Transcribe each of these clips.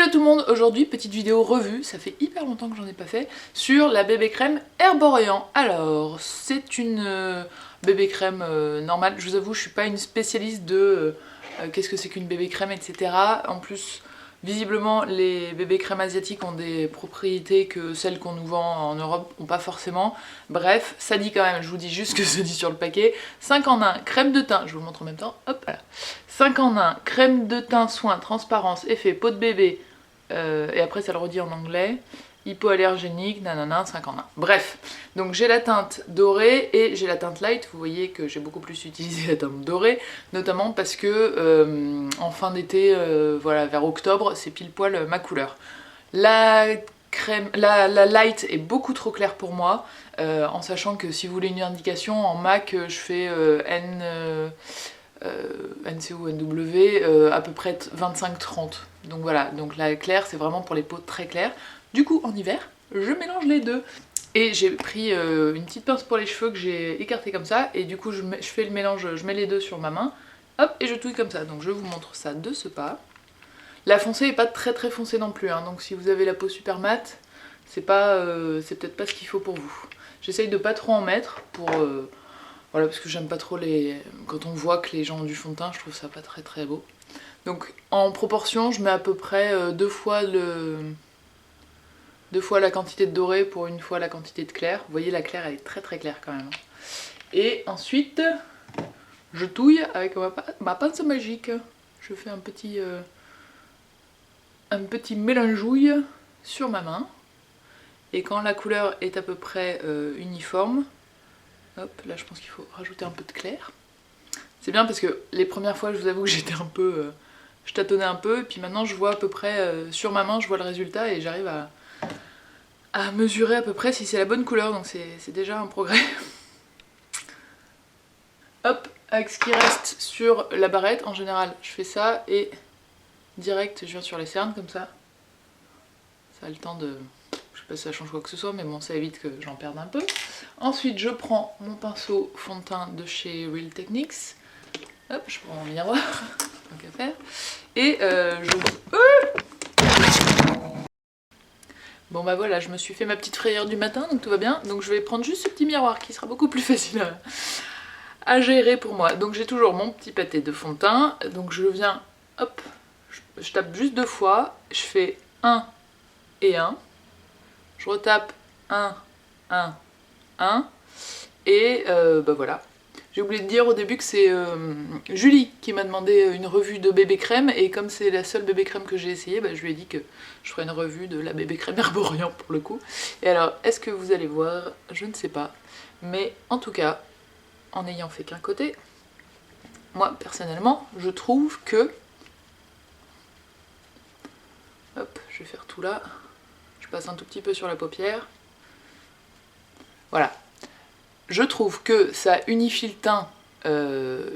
Hello tout le monde, aujourd'hui petite vidéo revue, ça fait hyper longtemps que j'en ai pas fait, sur la bébé crème Herborian. Alors, c'est une bébé crème normale, je vous avoue je suis pas une spécialiste de qu'est-ce que c'est qu'une bébé crème, etc. En plus, visiblement les bébés crèmes asiatiques ont des propriétés que celles qu'on nous vend en Europe ont pas forcément. Bref, ça dit quand même, je vous dis juste ce que ça dit sur le paquet. 5 en 1, crème de teint, je vous le montre en même temps, hop, voilà. 5 en 1, crème de teint, soin, transparence, effet, peau de bébé, et après ça le redit en anglais, hypoallergénique, nanana, 5 en 1. Bref, donc j'ai la teinte dorée et j'ai la teinte light, vous voyez que j'ai beaucoup plus utilisé la teinte dorée, notamment parce que en fin d'été, voilà, vers octobre, c'est pile poil ma couleur. La light est beaucoup trop claire pour moi, en sachant que si vous voulez une indication, en MAC je fais NC ou NW à peu près 25-30. Donc voilà, donc la claire c'est vraiment pour les peaux très claires. Du coup en hiver, je mélange les deux. Et j'ai pris une petite pince pour les cheveux que j'ai écartée comme ça, et du coup je fais le mélange, je mets les deux sur ma main, hop, et je touille comme ça. Donc je vous montre ça de ce pas. La foncée est pas très très foncée non plus, hein, donc si vous avez la peau super mate, c'est peut-être pas ce qu'il faut pour vous. J'essaye de pas trop en mettre pour... voilà, parce que j'aime pas trop les... Quand on voit que les gens ont du fond de teint, je trouve ça pas très très beau. Donc en proportion, je mets à peu près deux fois la quantité de doré pour une fois la quantité de clair. Vous voyez, la claire elle est très très claire quand même. Et ensuite, je touille avec ma pince magique. Je fais un petit mélangeouille sur ma main. Et quand la couleur est à peu près uniforme, hop, là je pense qu'il faut rajouter un peu de clair. C'est bien parce que les premières fois, je vous avoue que j'étais un peu... je tâtonnais un peu, et puis maintenant je vois à peu près, sur ma main, je vois le résultat et j'arrive à mesurer à peu près si c'est la bonne couleur, donc c'est déjà un progrès. Hop, avec ce qui reste sur la barrette, en général je fais ça et direct je viens sur les cernes comme ça. Ça a le temps de... je sais pas si ça change quoi que ce soit, mais bon, ça évite que j'en perde un peu. Ensuite je prends mon pinceau fond de teint de chez Real Techniques. Hop, je prends mon miroir, tant qu'à faire. Et bon bah voilà, je me suis fait ma petite frayeur du matin, donc tout va bien. Donc je vais prendre juste ce petit miroir qui sera beaucoup plus facile à gérer pour moi. Donc j'ai toujours mon petit pâté de fond de teint. Donc je viens, hop, je tape juste deux fois. Je fais 1 et 1. Je retape 1, 1, 1. Et bah voilà. J'ai oublié de dire au début que c'est Julie qui m'a demandé une revue de bébé crème, et comme c'est la seule bébé crème que j'ai essayée, bah, je lui ai dit que je ferais une revue de la bébé crème Herborian pour le coup. Et alors, est-ce que vous allez voir? Je ne sais pas. Mais en tout cas, en n'ayant fait qu'un côté, moi personnellement, je trouve que... hop, je vais faire tout là. Je passe un tout petit peu sur la paupière. Voilà. Je trouve que ça unifie le teint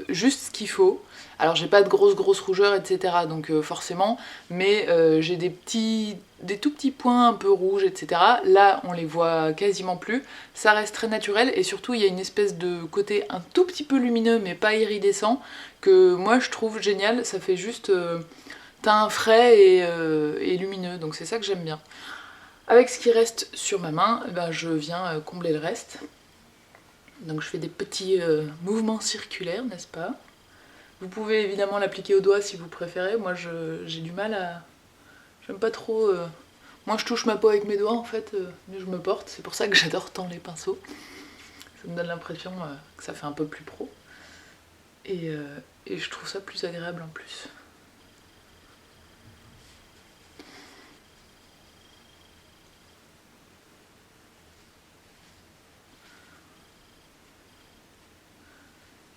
juste ce qu'il faut. Alors j'ai pas de grosses rougeurs, etc. donc forcément, mais j'ai des tout petits points un peu rouges, etc. Là on les voit quasiment plus. Ça reste très naturel, et surtout il y a une espèce de côté un tout petit peu lumineux mais pas iridescent que moi je trouve génial. Ça fait juste teint frais et lumineux, donc c'est ça que j'aime bien. Avec ce qui reste sur ma main, ben, je viens combler le reste. Donc je fais des petits mouvements circulaires, n'est-ce pas? Vous pouvez évidemment l'appliquer au doigt si vous préférez. Moi j'ai du mal à... j'aime pas trop... Moi je touche ma peau avec mes doigts en fait, mieux je me porte. C'est pour ça que j'adore tant les pinceaux. Ça me donne l'impression que ça fait un peu plus pro. Et je trouve ça plus agréable en plus.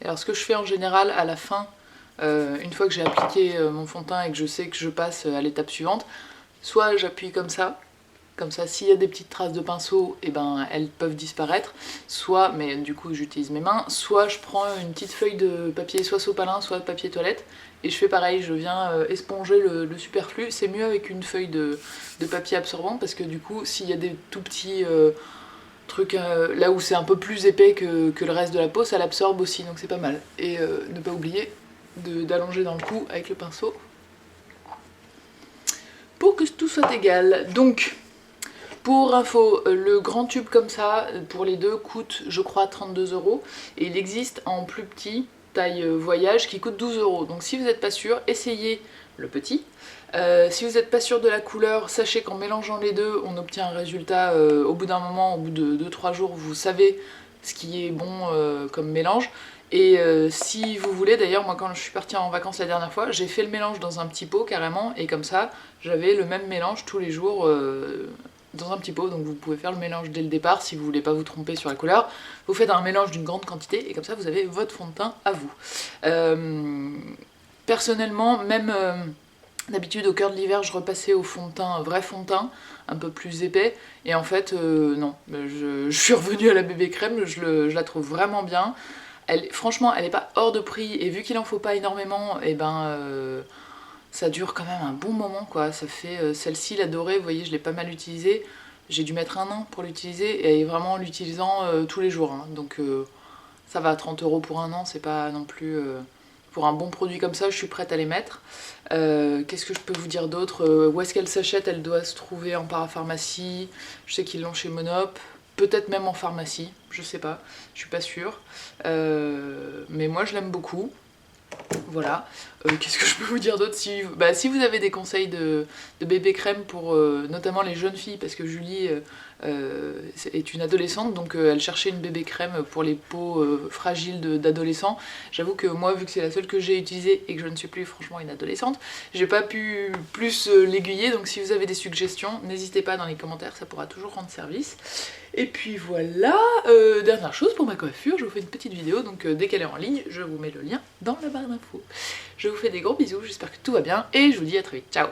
Alors ce que je fais en général à la fin, une fois que j'ai appliqué mon fond de teint et que je sais que je passe à l'étape suivante, soit j'appuie comme ça s'il y a des petites traces de pinceau, et ben elles peuvent disparaître, soit, mais du coup j'utilise mes mains, soit je prends une petite feuille de papier soit sopalin, soit de papier toilette, et je fais pareil, je viens esponger le superflu. C'est mieux avec une feuille de papier absorbant, parce que du coup s'il y a des tout petits... truc là où c'est un peu plus épais que le reste de la peau, ça l'absorbe aussi, donc c'est pas mal. Et ne pas oublier d'allonger dans le cou avec le pinceau pour que tout soit égal. Donc, pour info, le grand tube comme ça, pour les deux, coûte je crois 32 €. Et il existe en plus petit, taille voyage, qui coûte 12 €. Donc si vous n'êtes pas sûr, essayez le petit. Si vous n'êtes pas sûr de la couleur, sachez qu'en mélangeant les deux, on obtient un résultat au bout d'un moment, au bout de 2-3 jours, vous savez ce qui est bon comme mélange. Et si vous voulez, d'ailleurs moi quand je suis partie en vacances la dernière fois, j'ai fait le mélange dans un petit pot carrément, et comme ça j'avais le même mélange tous les jours dans un petit pot. Donc vous pouvez faire le mélange dès le départ si vous voulez pas vous tromper sur la couleur. Vous faites un mélange d'une grande quantité et comme ça vous avez votre fond de teint à vous. Personnellement, même d'habitude au cœur de l'hiver je repassais au fond de teint, vrai fond de teint, un peu plus épais, et en fait non, je suis revenue à la bébé crème, je la trouve vraiment bien. Franchement elle est pas hors de prix, et vu qu'il en faut pas énormément, et ben ça dure quand même un bon moment quoi. Ça fait celle-ci, la dorée, vous voyez je l'ai pas mal utilisée, j'ai dû mettre 1 an pour l'utiliser, et vraiment en l'utilisant tous les jours, hein. Donc ça va, 30 € pour 1 an, c'est pas non plus... Pour un bon produit comme ça, je suis prête à les mettre. Qu'est-ce que je peux vous dire d'autre? Où est-ce qu'elle s'achète? Elle doit se trouver en parapharmacie, je sais qu'ils l'ont chez Monop, peut-être même en pharmacie, je sais pas, je suis pas sûre. Mais moi je l'aime beaucoup. Voilà. Qu'est-ce que je peux vous dire d'autre? Si vous avez des conseils de bébé crème pour notamment les jeunes filles, parce que Julie est une adolescente, donc elle cherchait une bébé crème pour les peaux fragiles d'adolescents. J'avoue que moi, vu que c'est la seule que j'ai utilisée et que je ne suis plus franchement une adolescente, j'ai pas pu plus l'aiguiller, donc si vous avez des suggestions, n'hésitez pas dans les commentaires, ça pourra toujours rendre service. Et puis voilà, dernière chose pour ma coiffure, je vous fais une petite vidéo, donc dès qu'elle est en ligne, je vous mets le lien dans la barre d'infos. Je vous fais des gros bisous, j'espère que tout va bien, et je vous dis à très vite, ciao!